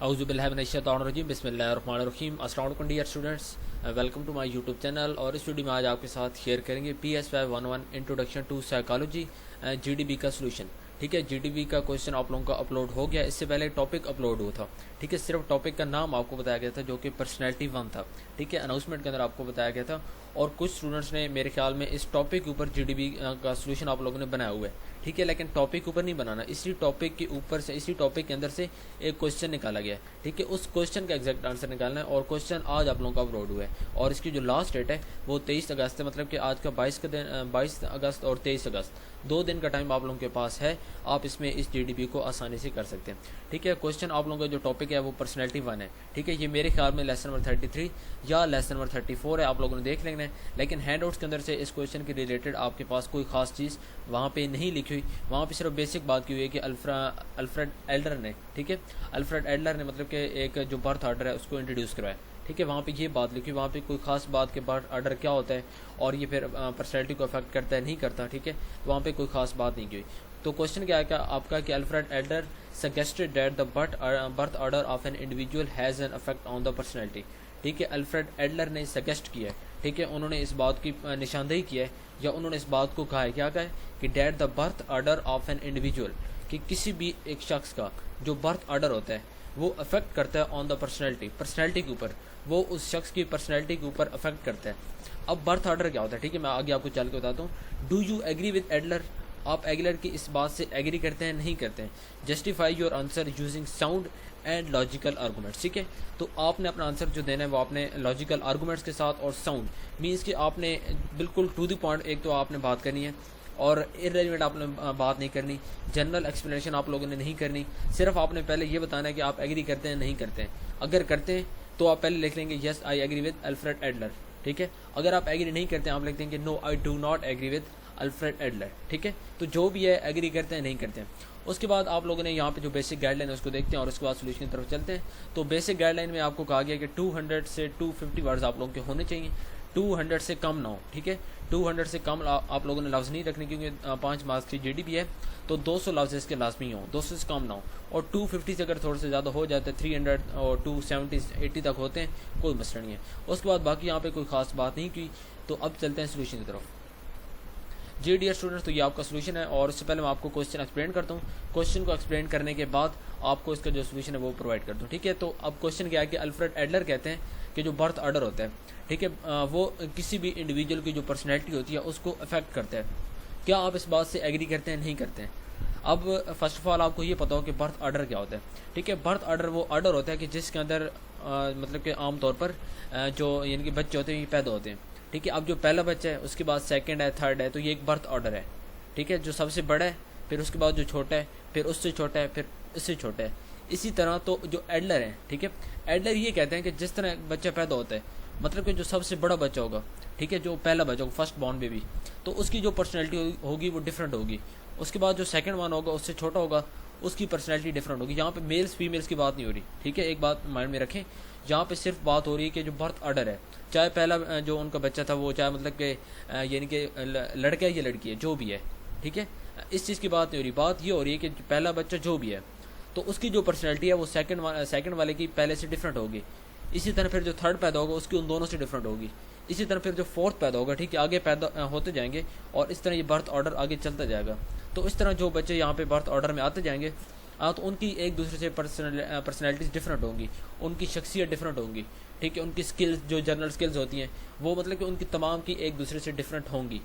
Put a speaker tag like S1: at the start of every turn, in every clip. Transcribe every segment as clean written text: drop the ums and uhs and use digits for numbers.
S1: اعوذ باللہ من الشیطان الرجیم بسم اللہ الرحمن الرحیم. السلام علیکم dear students, welcome to my YouTube channel. اور اس ویڈیو میں آج آپ کے ساتھ شیئر کریں گے PS511 introduction to psychology GDB کا سولوشن. ٹھیک ہے, GDB کا کوشچن آپ لوگوں کا اپلوڈ ہو گیا. اس سے پہلے ٹاپک اپلوڈ ہوا تھا. ٹھیک ہے, صرف ٹاپک کا نام آپ کو بتایا گیا تھا جو کہ پرسنالٹی 1 تھا. ٹھیک ہے, اناؤنسمنٹ کے اندر آپ کو بتایا گیا تھا. اور کچھ اسٹوڈنٹس نے میرے خیال میں اس ٹاپک کے اوپر GDB کا سولوشن آپ لوگوں نے بنایا ہوا ہے. ٹھیک ہے, لیکن ٹاپک کے اوپر نہیں بنانا, اسی ٹاپک کے اوپر سے اسی ٹاپک کے اندر سے ایک کوشچن نکالا گیا ہے. ٹھیک ہے, اس کوشچن کا ایگزیکٹ آنسر نکالنا ہے. اور کوشچن آج آپ لوگوں کا اپلوڈ ہوا ہے اور اس کی جو لاسٹ ڈیٹ ہے وہ 23 اگست ہے. مطلب کہ آج کا 22 اگست اور 23 اگست 2 دن کا ٹائم آپ لوگوں کے پاس ہے. آپ اس میں اس GDB کو آسانی سے کر سکتے ہیں. ٹھیک ہے, کوشچن آپ لوگوں کا جو ٹاپک ہے وہ پرسنالٹی 1 ہے. ٹھیک ہے, یہ میرے خیال میں لیسن نمبر 33 یا لیسن نمبر 34 ہے, آپ لوگوں نے دیکھ لینا ہے. لیکن ہینڈ آؤٹس کے اندر سے اس کوشچن کے ریلیٹڈ آپ کے پاس کوئی خاص چیز وہاں پہ نہیں لکھی ہوئی. وہاں پہ صرف بیسک بات کی ہوئی ہے کہ الفریڈ ایڈلر نے, ٹھیک ہے, الفریڈ ایڈلر نے مطلب کہ ایک جو برتھ آرڈر ہے اس کو انٹروڈیوس کروایا. ٹھیک ہے, وہاں پہ یہ بات لکھی, وہاں پہ کوئی خاص بات کہ برتھ آرڈر کیا ہوتا ہے اور یہ پھر پرسنالٹی کو افیکٹ کرتا ہے نہیں کرتا. ٹھیک ہے, وہاں پہ کوئی خاص بات نہیں کی ہوئی. تو کوشچن کیا ہے کہ آپ کا کہ Alfred Adler suggested that the birth order of an individual has an effect on the personality. ٹھیک ہے, الفریڈ ایڈلر نے سجیسٹ کیا ہے. ٹھیک ہے, انہوں نے اس بات کی نشاندہی کی ہے یا انہوں نے اس بات کو کہا ہے, کیا کہا ہے کہ that the birth order of an individual, کہ کسی بھی ایک شخص کا جو برتھ آرڈر ہوتا ہے وہ افیکٹ کرتا ہے آن دا پرسنالٹی کے اوپر, وہ اس شخص کی پرسنالٹی کے اوپر افیکٹ کرتا ہے. اب برتھ آرڈر کیا ہوتا ہے, ٹھیک ہے, میں آگے آپ کو چل کے بتاتا ہوں. Do you agree with Adler, آپ ایگلر کی اس بات سے ایگری کرتے ہیں نہیں کرتے ہیں. Justify your answer using sound and logical arguments. ٹھیک ہے, تو آپ نے اپنا آنسر جو دینا ہے وہ آپ نے لاجیکل آرگومنٹس کے ساتھ اور ساؤنڈ مینس کہ آپ نے بالکل ٹو دی پوائنٹ ایک تو آپ نے بات کرنی ہے اور ارریلیونٹ آپ نے بات نہیں کرنی, جنرل ایکسپلینیشن آپ لوگوں نے نہیں کرنی. صرف آپ نے پہلے یہ بتانا ہے کہ آپ ایگری کرتے ہیں نہیں کرتے ہیں. اگر کرتے ہیں تو آپ پہلے لکھ لیں گے yes I agree with Alfred Adler. ٹھیک ہے, اگر آپ ایگری نہیں کرتے ہیں آپ لکھتے ہیں کہ no I do not agree with Alfred Adler. ٹھیک ہے, تو جو بھی ہے ایگری کرتے ہیں نہیں کرتے ہیں. اس کے بعد آپ لوگوں نے یہاں پہ جو بیسک گائیڈ لائن ہے اس کو دیکھتے ہیں اور اس کے بعد سولوشن کی طرف چلتے ہیں. تو بیسک گائیڈ لائن میں آپ کو کہا گیا کہ 200 سے 250 ورڈز آپ لوگوں کے ہونے چاہیے, 200 سے کم نہ ہو. ٹھیک ہے, 200 سے کم آپ لوگوں نے لفظ نہیں رکھنے کیونکہ 5 مارکس کی GDB ہے تو 200 لفظ اس کے لازمی ہوں, 200 سے کم نہ ہو. اور 250 سے اگر تھوڑے سے زیادہ ہو جاتے ہیں 300 اور 270 80 تک ہوتے ہیں کوئی مسئلہ نہیں ہے. اس کے بعد باقی یہاں پہ کوئی خاص بات نہیں کی. تو اب چلتے ہیں سولوشن کی طرف. جی ڈیئر اسٹوڈنٹس, تو یہ آپ کا سولوشن ہے اور اس سے پہلے میں آپ کو کوشچن ایکسپلین کرتا ہوں. کوشچن کو ایکسپلین کرنے کے بعد آپ کو اس کا جو سولوشن ہے وہ پرووائڈ کرتا ہوں. ٹھیک ہے, تو اب کوشچن کیا ہے کہ الفریڈ ایڈلر کہتے ہیں کہ جو برتھ آرڈر ہوتا ہے, ٹھیک ہے, وہ کسی بھی انڈیویجول کی جو پرسنالٹی ہوتی ہے اس کو افیکٹ کرتا ہے. کیا آپ اس بات سے ایگری کرتے ہیں نہیں کرتے ہیں. اب فرسٹ آف آل آپ کو یہ پتا ہو کہ برتھ آرڈر کیا ہوتا ہے. ٹھیک ہے, برتھ آرڈر وہ آرڈر ہوتا ہے کہ جس کے اندر مطلب کہ عام طور پر جو یعنی کہ بچے ہوتے ہیں یہ پیدا ہوتے ہیں. ٹھیک ہے, اب جو پہلا بچہ ہے اس کے بعد سیکنڈ ہے, تھرڈ ہے, تو یہ ایک برتھ آرڈر ہے. ٹھیک ہے, جو سب سے بڑا ہے, پھر اس کے بعد جو چھوٹا ہے, پھر اس سے چھوٹا ہے, پھر اس سے چھوٹا ہے. اسی طرح تو جو ایڈلر ہے, ٹھیک ہے, ایڈلر یہ کہتے ہیں کہ جس طرح بچہ پیدا ہوتا ہے مطلب کہ جو سب سے بڑا بچہ ہوگا, ٹھیک ہے, جو پہلا بچہ ہوگا فرسٹ بورن بیبی, تو اس کی جو پرسنالٹی ہوگی وہ ڈفرینٹ ہوگی. اس کے بعد جو سیکنڈ ون ہوگا اس سے چھوٹا ہوگا, اس کی پرسنالٹی ڈفرینٹ ہوگی. یہاں پہ میلس فیمیلس کی بات نہیں ہو رہی. ٹھیک ہے, ایک بات مائنڈ میں رکھیں, یہاں پہ صرف بات ہو رہی ہے کہ جو برتھ آرڈر ہے, چاہے پہلا جو ان کا بچہ تھا وہ چاہے مطلب کہ یعنی کہ لڑکا ہے یا لڑکی ہے جو بھی ہے. ٹھیک ہے, اس چیز کی بات نہیں ہو رہی. بات یہ ہو رہی ہے کہ پہلا بچہ جو بھی ہے تو اس کی جو پرسنالٹی ہے وہ سیکنڈ والے کی پہلے سے ڈفرینٹ ہوگی. اسی طرح پھر جو تھرڈ پیدا ہوگا اس کی ان دونوں سے ڈفرینٹ ہوگی. اسی طرح پھر جو فورتھ پیدا ہوگا, ٹھیک ہے, آگے پیدا ہوتے جائیں گے اور اس طرح یہ برتھ آرڈر آگے چلتا جائے گا. تو اس طرح جو بچے یہاں پہ برتھ آرڈر میں آتے جائیں گے تو ان کی ایک دوسرے سے پرسنالٹیز ڈفرینٹ ہوں گی, ان کی شخصیت ڈفرینٹ ہوں گی. ٹھیک ہے, ان کی سکلز جو جنرل سکلز ہوتی ہیں وہ مطلب کہ ان کی تمام کی ایک دوسرے سے ڈفرینٹ ہوں گی.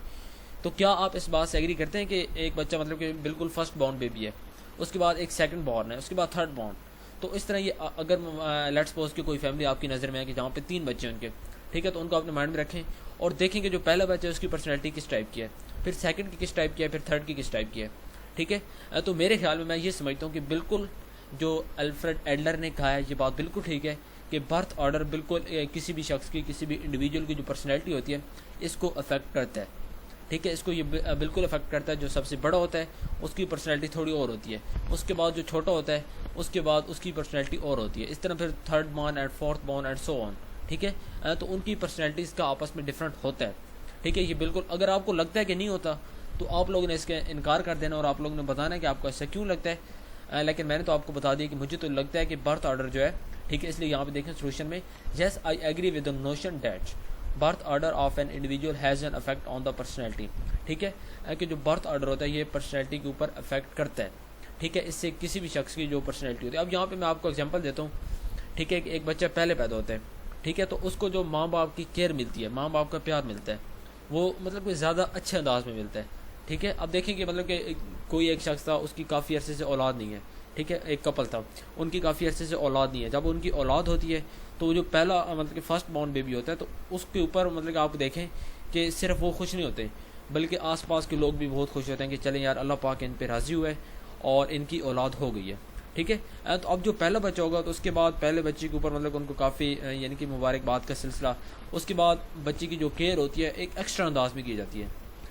S1: تو کیا آپ اس بات سے ایگری کرتے ہیں کہ ایک بچہ مطلب کہ بالکل فرسٹ بورن بیبی ہے, اس کے بعد ایک سیکنڈ بورن ہے, اس کے بعد تھرڈ بورن. تو اس طرح یہ اگر لیٹس سپوز کہ کوئی فیملی آپ کی نظر میں ہے کہ جہاں پہ 3 بچے ہیں ان کے, ٹھیک ہے, تو ان کو اپنے مائنڈ میں رکھیں اور دیکھیں کہ جو پہلا بچہ ہے اس کی پرسنالٹی کس ٹائپ کی ہے, پھر سیکنڈ کی کس ٹائپ کی ہے, پھر تھرڈ کی کس ٹائپ کی ہے. ٹھیک ہے, تو میرے خیال میں یہ سمجھتا ہوں کہ بالکل جو الفریڈ ایڈلر نے کہا ہے یہ بات بالکل ٹھیک ہے کہ برتھ آرڈر بالکل کسی بھی شخص کی, کسی بھی انڈیویجول کی جو پرسنالٹی ہوتی ہے اس کو افیکٹ کرتا ہے. ٹھیک ہے, اس کو یہ بالکل افیکٹ کرتا ہے. جو سب سے بڑا ہوتا ہے اس کی پرسنالٹی تھوڑی اور ہوتی ہے, اس کے بعد جو چھوٹا ہوتا ہے اس کے بعد اس کی پرسنالٹی اور ہوتی ہے. اس طرح پھر third born and fourth born and so on. ٹھیک ہے, تو ان کی پرسنالٹیز کا آپس میں ڈفرینٹ ہوتا ہے. ٹھیک ہے, یہ بالکل اگر آپ کو لگتا ہے کہ نہیں ہوتا تو آپ لوگوں نے اس کا انکار کر دینا اور آپ لوگوں نے بتانا ہے کہ آپ کو ایسا کیوں لگتا ہے. لیکن میں نے تو آپ کو بتا دیا کہ مجھے تو لگتا ہے کہ برتھ آرڈر جو ہے ٹھیک ہے. اس لیے یہاں پہ دیکھیں سولوشن میں yes I agree with the notion that birth order of an individual has an effect on the personality. ٹھیک ہے کہ جو برتھ آرڈر ہوتا ہے یہ پرسنالٹی کے اوپر افیکٹ کرتا ہے. ٹھیک ہے اس سے کسی بھی شخص کی جو پرسنالٹی ہوتی ہے. اب یہاں پہ میں آپ کو ایگزامپل دیتا ہوں. ٹھیک ہے کہ ایک بچہ پہلے پیدا ہوتا ہے ٹھیک ہے تو اس کو جو ماں باپ کی کیئر ملتی ہے, ماں باپ کا پیار ملتا ہے, وہ مطلب کہ زیادہ اچھے انداز میں ملتا ہے. ٹھیک ہے اب دیکھیں کہ مطلب کہ کوئی ایک شخص تھا, اس کی کافی عرصے سے اولاد نہیں ہے. ٹھیک ہے ایک کپل تھا, ان کی کافی عرصے سے اولاد نہیں ہے. جب ان کی اولاد ہوتی ہے تو وہ جو پہلا مطلب کہ فرسٹ بورن بیبی ہوتا ہے تو اس کے اوپر مطلب کہ آپ دیکھیں کہ صرف وہ خوش نہیں ہوتے بلکہ آس پاس کے لوگ بھی بہت خوش ہوتے ہیں کہ چلیں یار اللہ پاک ان پہ راضی ہوا ہے اور ان کی اولاد ہو گئی ہے. ٹھیک ہے تو اب جو پہلا بچہ ہوگا تو اس کے بعد پہلے بچے کے اوپر مطلب ان کو کافی یعنی کہ مبارکباد کا سلسلہ, اس کے بعد بچے کی جو کیئر ہوتی ہے ایک ایکسٹرا انداز میں کی جاتی ہے.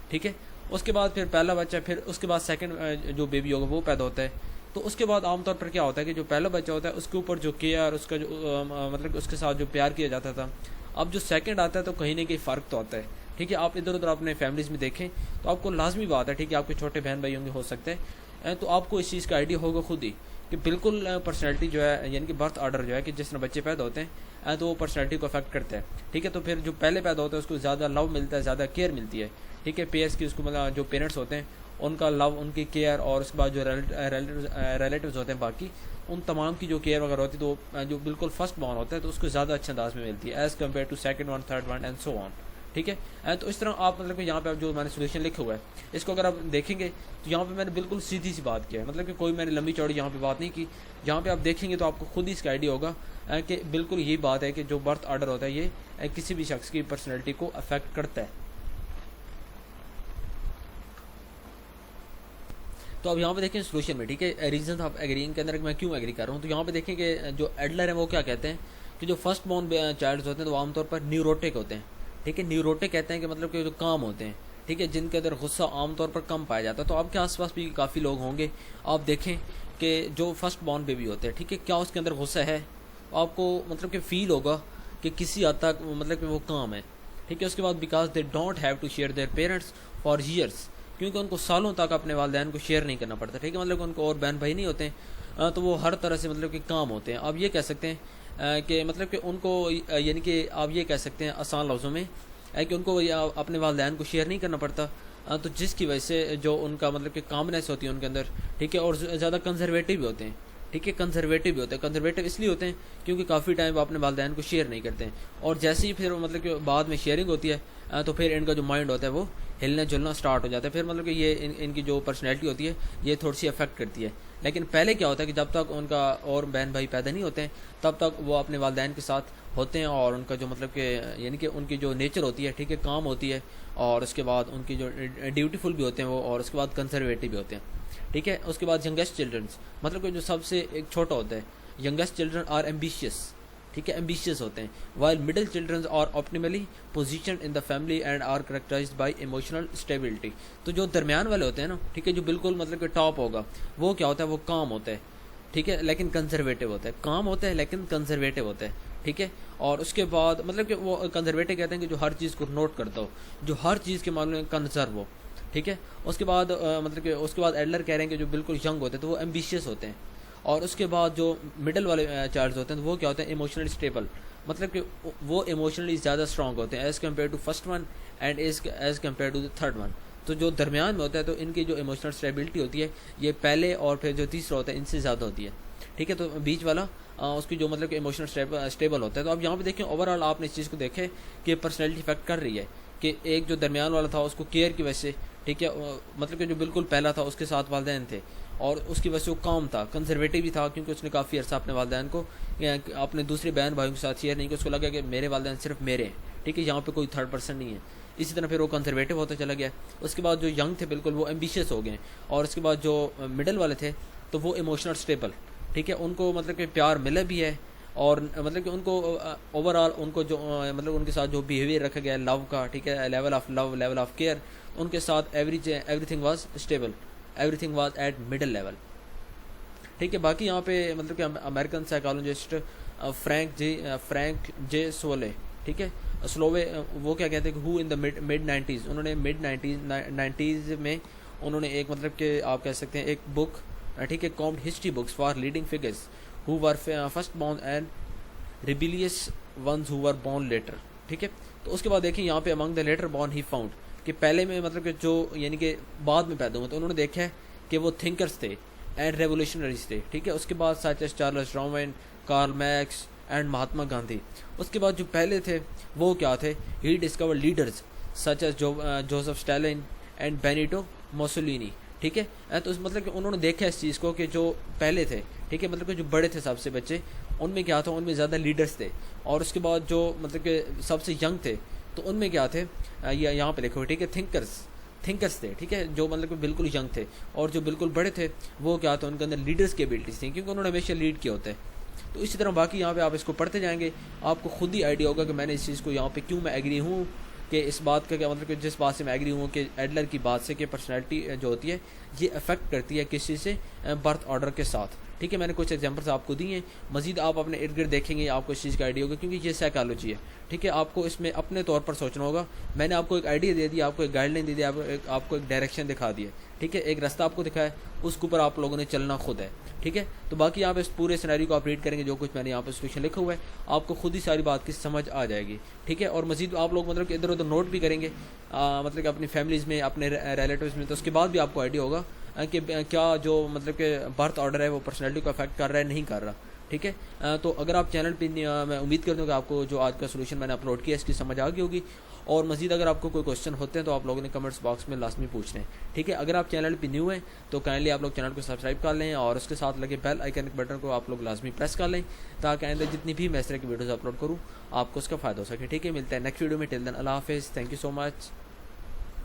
S1: ٹھیک ہے اس کے بعد پھر پہلا بچہ, پھر اس کے بعد سیکنڈ جو بیبی ہوگا وہ پیدا ہوتا ہے. تو اس کے بعد عام طور پر کیا ہوتا ہے کہ جو پہلا بچہ ہوتا ہے اس کے اوپر جو کیئر, اس کا جو مطلب اس کے ساتھ جو پیار کیا جاتا تھا, اب جو سیکنڈ آتا ہے تو کہیں نہ کہیں فرق تو آتا ہے. ٹھیک ہے آپ ادھر ادھر اپنے فیملیز میں دیکھیں تو آپ کو لازمی بات ہے ٹھیک ہے آپ کے چھوٹے بہن بھائی ہوں گے ہو سکتے ہیں, تو آپ کو اس چیز کا آئیڈیا ہوگا خود ہی کہ بالکل پرسنالٹی جو ہے یعنی کہ برتھ آرڈر جو ہے کہ جس طرح بچے پیدا ہوتے ہیں تو وہ پرسنالٹی کو افیکٹ کرتا ہے. ٹھیک ہے تو پھر جو پہلے پیدا ہوتا ہے اس کو زیادہ لو ملتا ہے, زیادہ کیئر ملتی ہے. ٹھیک ہے پیئرس کی اس کو مطلب جو پیرنٹس ہوتے ہیں ان کا لو, ان کی کیئر, اور اس کے بعد جو ریلیٹیوز ہوتے ہیں باقی ان تمام کی جو کیئر وغیرہ ہوتی ہے تو جو بالکل فرسٹ بورن ہوتا ہے تو اس کو زیادہ اچھے انداز میں ملتی ہے as compare to second one, third one and so on. ٹھیک ہے تو اس طرح آپ مطلب کہ یہاں پہ جو میں نے سولوشن لکھا ہوا ہے اس کو اگر آپ دیکھیں گے تو یہاں پہ میں نے بالکل سیدھی سی بات کیا ہے, مطلب کہ کوئی میں نے لمبی چوڑی یہاں پہ بات نہیں کی. یہاں پہ آپ دیکھیں گے تو آپ کو خود ہی اس کا آئیڈیا ہوگا کہ بالکل یہی بات ہے کہ جو برتھ آرڈر ہوتا ہے یہ کسی بھی شخص کی پرسنالٹی کو افیکٹ کرتا ہے. تو اب یہاں پہ دیکھیں سولوشن میں ٹھیک ہے ریزنز آف ایگرینگ کے اندر میں کیوں ایگری کر رہا ہوں. تو یہاں پہ دیکھیں کہ جو ایڈلر ہیں وہ کیا کہتے ہیں کہ جو فرسٹ بورن چائلڈ ہوتے ہیں تو وہ عام طور پر نیوروٹک ہوتے ہیں. ٹھیک ہے نیوروٹک کہتے ہیں کہ مطلب کہ جو کام ہوتے ہیں ٹھیک ہے جن کے اندر غصہ عام طور پر کم پایا جاتا ہے. تو آپ کے آس پاس بھی کافی لوگ ہوں گے, آپ دیکھیں کہ جو فرسٹ بورن بیبی ہوتے ہیں ٹھیک ہے کیا اس کے اندر غصہ ہے, آپ کو مطلب کہ فیل ہوگا کہ کسی حد تک مطلب کہ وہ کام ہے. ٹھیک ہے اس کے بعد because they don't have to share their parents for years, کیونکہ ان کو سالوں تک اپنے والدین کو شیئر نہیں کرنا پڑتا. ٹھیک ہے مطلب کہ ان کو اور بہن بھائی نہیں ہوتے ہیں تو وہ ہر طرح سے مطلب کہ کام ہوتے ہیں. آپ یہ کہہ سکتے ہیں کہ مطلب کہ ان کو یعنی کہ آپ یہ کہہ سکتے ہیں آسان لفظوں میں کہ ان کو اپنے والدین کو شیئر نہیں کرنا پڑتا, تو جس کی وجہ سے جو ان کا مطلب کہ کامنیس ہوتی ہے ان کے اندر. ٹھیک ہے اور زیادہ کنزرویٹو بھی ہوتے ہیں. ٹھیک ہے کنزرویٹو بھی ہوتے ہیں. کنزرویٹو اس لیے ہوتے ہیں کیونکہ کافی ٹائم وہ اپنے والدین کو شیئر نہیں کرتے ہیں, اور جیسے ہی پھر مطلب کہ بعد میں شیئرنگ ہوتی ہے تو پھر ان کا جو مائنڈ ہوتا ہے وہ ہلنا جلنا سٹارٹ ہو جاتا ہے. پھر مطلب کہ یہ ان کی جو پرسنالٹی ہوتی ہے یہ تھوڑی سی افیکٹ کرتی ہے. لیکن پہلے کیا ہوتا ہے کہ جب تک ان کا اور بہن بھائی پیدا نہیں ہوتے ہیں تب تک وہ اپنے والدین کے ساتھ ہوتے ہیں, اور ان کا جو مطلب کہ یعنی کہ ان کی جو نیچر ہوتی ہے ٹھیک ہے کام ہوتی ہے, اور اس کے بعد ان کی جو ڈیوٹیفل بھی ہوتے ہیں وہ, اور اس کے بعد کنزرویٹو بھی ہوتے ہیں. ٹھیک ہے اس کے بعد ینگسٹ چلڈرنس مطلب کہ جو سب سے ایک چھوٹا ہوتا ہے, ینگسٹ چلڈرن آر ایمبیشیس. ٹھیک ہے ایمبیشیس ہوتے ہیں, while middle childrens are optimally positioned in the family and are characterised by emotional stability. تو جو درمیان والے ہوتے ہیں نا ٹھیک ہے جو بالکل مطلب کہ ٹاپ ہوگا وہ کیا ہوتا ہے وہ کام ہوتا ہے. ٹھیک ہے لیکن کنزرویٹو ہوتا ہے, کام ہوتا ہے لیکن کنزرویٹو ہوتا ہے. ٹھیک ہے اور اس کے بعد مطلب کہ وہ کنزرویٹو کہتے ہیں کہ جو ہر چیز کو نوٹ کرتا ہو, جو ہر چیز کے معاملے میں کنزرو ہو. ٹھیک ہے اس کے بعد مطلب کہ اس کے بعد ایڈلر کہہ رہے ہیں کہ جو بالکل ینگ ہوتے ہیں تو وہ ایمبیشیس ہوتے ہیں. اور اس کے بعد جو مڈل والے چائلڈ ہوتے ہیں تو وہ کیا ہوتے ہیں ایموشنلی اسٹیبل, مطلب کہ وہ ایموشنلی زیادہ اسٹرانگ ہوتے ہیں as compare to first one and as compare to the third one. تو جو درمیان میں ہوتا ہے تو ان کی جو ایموشنل اسٹیبلٹی ہوتی ہے یہ پہلے اور پھر جو تیسرا ہوتا ہے ان سے زیادہ ہوتی ہے. ٹھیک ہے تو بیچ والا اس کی جو مطلب کہ ایموشنل اسٹیبل ہوتا ہے. تو اب یہاں پہ دیکھیں اوور آل آپ نے اس چیز کو دیکھے کہ پرسنالٹی افیکٹ کر رہی ہے کہ ایک جو درمیان والا تھا اس کو کیئر کی وجہ سے ٹھیک ہے مطلب کہ جو بالکل پہلا تھا اس کے ساتھ والدین تھے, اور اس کی وجہ سے وہ کام تھا, کنزرویٹو بھی تھا کیونکہ اس نے کافی عرصہ اپنے والدین کو اپنے دوسرے بہن بھائیوں کے ساتھ شیئر نہیں کیا, اس کو لگا کہ میرے والدین صرف میرے ہیں. ٹھیک ہے یہاں پہ کوئی تھرڈ پرسن نہیں ہے. اسی طرح پھر وہ کنزرویٹو ہوتا چلا گیا. اس کے بعد جو ینگ تھے بالکل وہ ایمبیشیس ہو گئے, اور اس کے بعد جو مڈل والے تھے تو وہ ایموشنل اسٹیبل. ٹھیک ہے ان کو مطلب کہ پیار ملا بھی ہے, اور مطلب کہ ان کو اوور آل ان کو جو مطلب ان کے ساتھ جو بیہیویئر رکھا گیا ہے لو کا, ٹھیک ہے level of love, level of care, ان کے ساتھ everything was stable, everything was at middle level. ٹھیک ہے باقی یہاں پہ مطلب کہ American psychologist Frank J Sulloway ٹھیک ہے سلووے وہ کیا کہتے ہیں کہ ہو ان دا مڈ 90s, انہوں نے مڈ 90s میں انہوں نے ایک مطلب کہ آپ کہہ سکتے ہیں ایک بک ٹھیک ہے combed history books for leading figures who were first born and rebellious ones who were born later. ٹھیک ہے. تو اس کے بعد دیکھیں یہاں پہ among the later born he found کہ پہلے میں مطلب کہ جو یعنی کہ بعد میں پیدا ہوئے تو انہوں نے دیکھا ہے کہ وہ تھنکرس تھے اینڈ ریولیوشنریز تھے. ٹھیک ہے. اس کے بعد such as Charles Darwin, Karl Marx and Mahatma Gandhi. اس کے بعد جو پہلے تھے وہ کیا تھے, he discover leaders such as Joseph Stalin and Benito Mussolini. ٹھیک ہے. تو مطلب کہ انہوں نے دیکھا اس چیز کو کہ جو پہلے تھے, ٹھیک ہے, مطلب کہ جو بڑے تھے سب سے بچے, ان میں کیا تھا, ان میں زیادہ لیڈرز تھے. اور اس کے بعد جو مطلب کہ سب سے ینگ تھے تو ان میں کیا تھے, یہاں پہ لکھو, ٹھیک ہے, تھنکرس تھے. ٹھیک ہے. جو مطلب کہ بالکل ینگ تھے. اور جو بالکل بڑے تھے وہ کیا تھا, ان کے اندر لیڈرز کی ایبلٹیز تھیں کیونکہ انہوں نے ہمیشہ لیڈ کیا ہوتا ہے. تو اسی طرح باقی یہاں پہ آپ اس کو پڑھتے جائیں گے, آپ کو خود ہی آئیڈیا ہوگا کہ میں نے اس چیز کو یہاں پہ کیوں میں ایگری ہوں, کہ اس بات کا کیا مطلب کہ جس بات سے میں ایگری ہوں کہ ایڈلر کی بات سے کہ پرسنالٹی جو ہوتی ہے یہ افیکٹ کرتی ہے کس چیز سے, برتھ آرڈر کے ساتھ. ٹھیک ہے. میں نے کچھ ایگزامپلس آپ کو دی ہیں, مزید آپ اپنے ارد گرد دیکھیں گے آپ کو اس چیز کا آئیڈیا ہوگا کیونکہ یہ سائیکالوجی ہے. ٹھیک ہے. آپ کو اس میں اپنے طور پر سوچنا ہوگا. میں نے آپ کو ایک آئیڈیا دے دیا, آپ کو ایک گائیڈ لائن دے دی, آپ کو ایک ڈائریکشن دکھا دی ہے. ٹھیک ہے. ایک راستہ آپ کو دکھایا, اس کے اوپر آپ لوگوں نے چلنا خود ہے. ٹھیک ہے. تو باقی آپ اس پورے سینیریو کو آپ ریڈ کریں گے, جو کچھ میں نے یہاں پہ سولوشن لکھا ہوا ہے آپ کو خود ہی ساری بات کی سمجھ آ جائے گی. ٹھیک ہے. اور مزید آپ لوگ مطلب کہ ادھر ادھر نوٹ بھی کریں گے, مطلب کہ اپنی فیملیز میں, اپنے ریلیٹیوز میں, تو اس کے بعد بھی آپ کو آئیڈیا ہوگا کہ کیا جو مطلب کہ برتھ آرڈر ہے وہ پرسنالٹی کو افیکٹ کر رہا ہے نہیں کر رہا. ٹھیک ہے. تو اگر آپ چینل پہ, میں امید کرتا ہوں کہ آپ کو جو آج کا سولوشن میں نے اپلوڈ کیا اس کی سمجھ آ گئی ہوگی. اور مزید اگر آپ کو کوئی کوشچن ہوتے ہیں تو آپ لوگوں نے کمنٹس باکس میں لازمی پوچھنا ہے. ٹھیک ہے. اگر آپ چینل پہ نیو ہیں تو کائنڈلی آپ لوگ چینل کو سبسکرائب کر لیں اور اس کے ساتھ لگے بیل آئیکن بٹن کو آپ لوگ لازمی پریس کر لیں تاکہ آئندہ جتنی بھی میں اس طرح کی ویڈیوز اپلوڈ کروں آپ کو اس کا فائدہ ہو سکے. ٹھیک ہے. ملتا ہے نیکسٹ ویڈیو میں. ٹل دین اللہ حافظ. Thank you so much.